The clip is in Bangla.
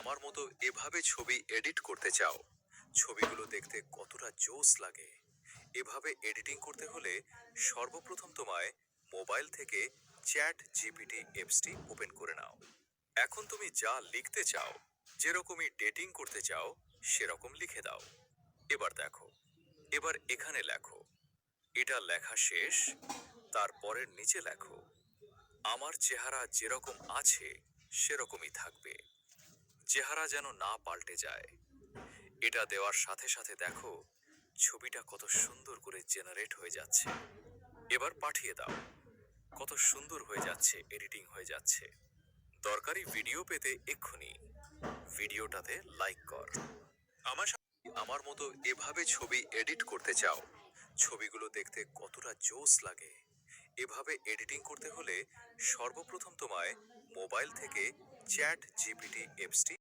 আমার মতো এভাবে ছবি এডিট করতে চাও, ছবিগুলো দেখতে কতটা জোস লাগে। এভাবে এডিটিং করতে হলে সর্বপ্রথম তোমায় মোবাইল থেকে চ্যাট জিপিটি অ্যাপসটি ওপেন করে নাও। এখন তুমি যা লিখতে চাও, যেরকমই ডেটিং করতে চাও সেরকম লিখে দাও। এবার দেখো, এবার এখানে লেখো, এটা লেখা শেষ। তারপরের নিচে লেখো, আমার চেহারা যেরকম আছে সেরকমই থাকবে, চেহারা যেন না পাল্টে যায়। এটা দেওয়ার সাথে সাথে দেখো ছবিটা কত সুন্দর করে জেনারেট হয়ে যাচ্ছে। এবার পাঠিয়ে দাও, কত সুন্দর হয়ে যাচ্ছে, এডিটিং হয়ে যাচ্ছে। দরকারি ভিডিও পেতে এক্ষুনি ভিডিওটাতে লাইক কর। আমার মতো এভাবে ছবি এডিট করতে চাও, ছবিগুলো দেখতে কতটা জোস লাগে। এভাবে এডিটিং করতে হলে সর্বপ্রথম তোমায় মোবাইল থেকে চ্যাট জিপিটি অ্যাপসটি